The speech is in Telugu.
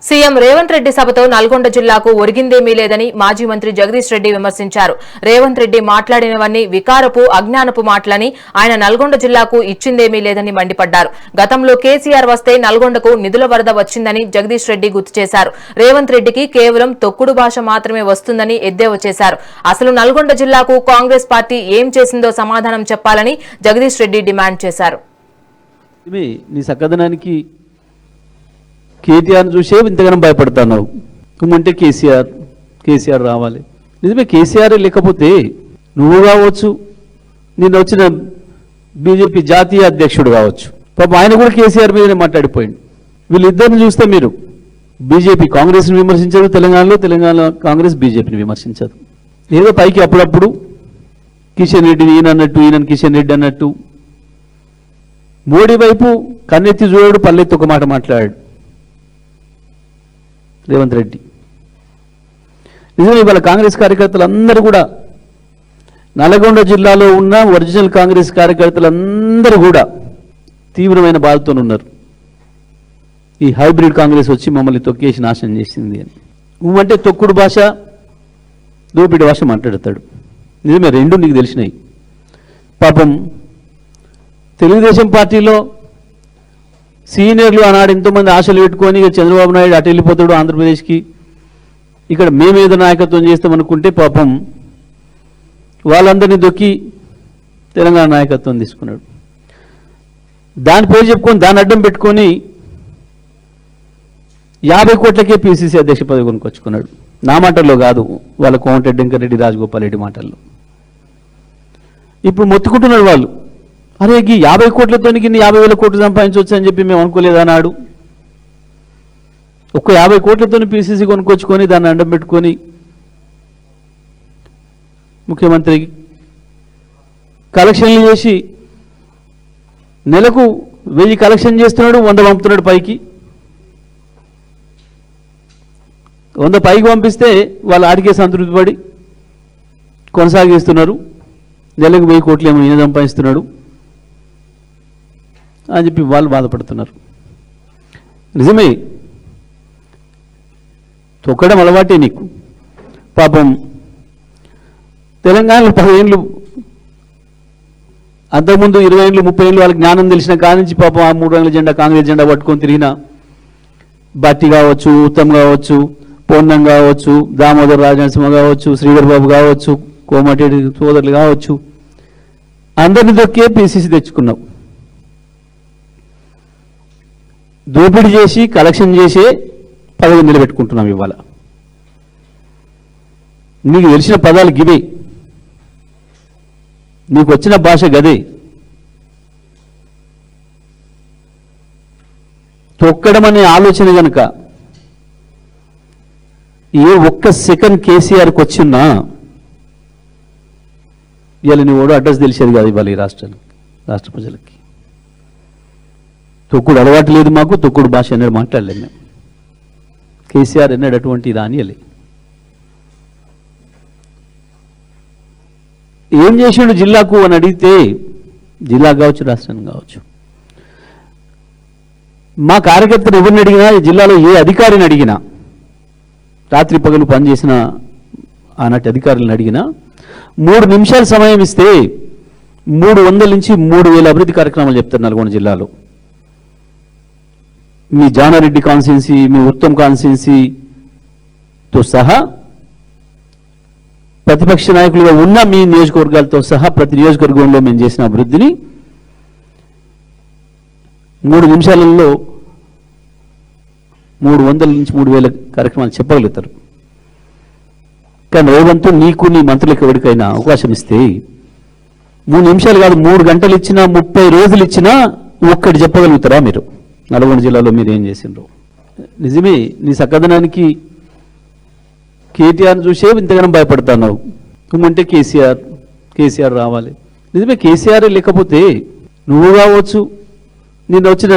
సీఎం రేవంత్ రెడ్డి సభతో నల్గొండ జిల్లాకు ఒరిగిందేమీ లేదని మాజీ మంత్రి జగదీష్ రెడ్డి విమర్శించారు. రేవంత్ రెడ్డి మాట్లాడినవన్నీ వికారపు అజ్ఞానపు మాటలని, ఆయన నల్గొండ జిల్లాకు ఇచ్చిందేమీ లేదని మండిపడ్డారు. గతంలో కేసీఆర్ వస్తే నల్గొండకు నిధుల వరద వచ్చిందని జగదీష్ రెడ్డి గుర్తు చేశారు. రేవంత్ రెడ్డికి కేవలం తొక్కుడు భాష మాత్రమే వస్తుందని ఎద్దేవా చేశారు. అసలు నల్గొండ జిల్లాకు కాంగ్రెస్ పార్టీ ఏం చేసిందో సమాధానం చెప్పాలని జగదీష్ రెడ్డి డిమాండ్ చేశారు. కేటీఆర్ని చూసే ఇంతగానో భయపడుతున్నావు. నువ్వంటే కేసీఆర్ రావాలి. నిజమే, కేసీఆర్ లేకపోతే నువ్వు కావచ్చు, నిన్న వచ్చిన బీజేపీ జాతీయ అధ్యక్షుడు కావచ్చు, పాపం ఆయన కూడా కేసీఆర్ మీదనే మాట్లాడిపోయింది. వీళ్ళిద్దరిని చూస్తే మీరు బీజేపీ కాంగ్రెస్ని విమర్శించరు, తెలంగాణ కాంగ్రెస్ బీజేపీని విమర్శించదు. ఏదో పైకి అప్పుడప్పుడు కిషన్ రెడ్డిని ఈయన కిషన్ రెడ్డి అన్నట్టు, మోడీ వైపు కన్నెత్తి చూడడు, పల్లెత్తి ఒక మాట మాట్లాడాడు రేవంత్ రెడ్డి. నిజంగా ఇవాళ కాంగ్రెస్ కార్యకర్తలు అందరూ కూడా, నల్గొండ జిల్లాలో ఉన్న ఒరిజినల్ కాంగ్రెస్ కార్యకర్తలందరూ కూడా తీవ్రమైన బాధతో ఉన్నారు. ఈ హైబ్రిడ్ కాంగ్రెస్ వచ్చి మమ్మల్ని తొక్కేసి నాశనం చేసింది అని. నువ్వంటే తొక్కుడు భాష, దోపిడి భాష మాట్లాడతాడు. నిజమే, రెండు నీకు తెలిసినాయి. పాపం తెలుగుదేశం పార్టీలో సీనియర్లు ఆనాడు ఎంతోమంది ఆశలు పెట్టుకొని ఇక చంద్రబాబు నాయుడు అటు వెళ్ళిపోతాడు ఆంధ్రప్రదేశ్కి, ఇక్కడ మేమేదో నాయకత్వం చేస్తామనుకుంటే పాపం వాళ్ళందరినీ దొక్కి తెలంగాణ నాయకత్వం తీసుకున్నాడు. దాని పేరు చెప్పుకొని దాన్ని అడ్డం పెట్టుకొని 50 కోట్లకే పిసిసి అధ్యక్ష పదవి కొనుక్కొచ్చుకున్నాడు. నా మాటల్లో కాదు, వాళ్ళ కోమటిరెడ్డి వెంకటరెడ్డి, రాజగోపాల్ రెడ్డి మాటల్లో. ఇప్పుడు మొత్తుకుంటున్నారు వాళ్ళు, అరే ఈ 50 కోట్లతో 50,000 కోట్లు సంపాదించవచ్చు అని చెప్పి మేము అనుకోలేదా నాడు. ఒక్క 50 కోట్లతో పిసిసి కొనుక్కొచ్చుకొని దాన్ని అడ్డం పెట్టుకొని ముఖ్యమంత్రి కలెక్షన్లు చేసి నెలకు 1000 కలెక్షన్ చేస్తున్నాడు, 100 పంపుతున్నాడు పైకి. 100 పైకి పంపిస్తే వాళ్ళు ఆడికే సంతృప్తి పడి కొనసాగిస్తున్నారు. నెలకు 1000 కోట్లు ఏమో ఈయన సంపాదిస్తున్నాడు అని చెప్పి వాళ్ళు బాధపడుతున్నారు. నిజమే, తొక్కడం అలవాటే నీకు. పాపం తెలంగాణలో 10 ఏళ్ళు, అంతకుముందు 20 ఏళ్ళు 30 ఏళ్ళు వాళ్ళకి జ్ఞానం తెలిసిన కానించి పాపం ఆ 3 రంగుల జెండా, కాంగ్రెస్ జెండా పట్టుకొని తిరిగిన బట్టి కావచ్చు, ఉత్తమ్ కావచ్చు, పొన్నం కావచ్చు, దామోదర్ రాజనరసింహ కావచ్చు, శ్రీధర్ బాబు కావచ్చు, కోమటిరెడ్డి సోదరులు కావచ్చు, అందరిని దొక్కే పిసిసి తెచ్చుకున్నావు. దోపిడీ చేసి కలెక్షన్ చేసే పదవి నిలబెట్టుకుంటున్నాం ఇవాళ. నీకు తెలిసిన పదాలు గివే, నీకు వచ్చిన భాష గదే. తొక్కడం అనే ఆలోచన కనుక ఏ ఒక్క సెకండ్ కేసీఆర్కి వచ్చినా ఇవాళ నీ ఓడు అడ్రస్ తెలిసేది కాదు ఇవాళ ఈ రాష్ట్ర ప్రజలకి. తొక్కుడు అలవాటు లేదు మాకు, తొక్కుడు భాష అనేది మాట్లాడలేము మేము. కేసీఆర్ అన్నాడు అటువంటి రానియలే. ఏం చేసిండు జిల్లాకు అని అడిగితే, జిల్లా కావచ్చు, రాష్ట్రానికి కావచ్చు, మా కార్యకర్తలు ఎవరిని అడిగినా, ఈ జిల్లాలో ఏ అధికారిని అడిగినా, రాత్రి పగలు పనిచేసిన ఆనాటి అధికారులను అడిగినా 3 నిమిషాల సమయం ఇస్తే 300 నుంచి 3000 అభివృద్ధి కార్యక్రమాలు చెప్తారు నల్గొండ జిల్లాలో. మీ జానారెడ్డి కాన్స్టిట్యున్సీ, మీ ఉత్తమ్ కాన్స్టిట్యున్సీతో సహా, ప్రతిపక్ష నాయకులుగా ఉన్న మీ నియోజకవర్గాలతో సహా ప్రతి నియోజకవర్గంలో మేము చేసిన అభివృద్ధిని 3 నిమిషాలలో 300 నుంచి 3000 కార్యక్రమాలు చెప్పగలుగుతారు. కానీ రేవంత్ నీకు, నీ మంత్రులకు ఎవరికైనా అవకాశం ఇస్తే 3 నిమిషాలు కాదు, 3 గంటలు ఇచ్చినా, 30 రోజులు ఇచ్చినా ఒక్కటి చెప్పగలుగుతారా మీరు నల్గొండ జిల్లాలో మీరు ఏం చేసిండ్రు? నిజమే, నీ చక్కదనానికి కేటీఆర్ని చూసే ఇంతగానో భయపడుతున్నావు. నువ్వంటే కేసీఆర్ రావాలి. నిజమే, కేసీఆర్ లేకపోతే నువ్వు కావచ్చు, నిన్న వచ్చిన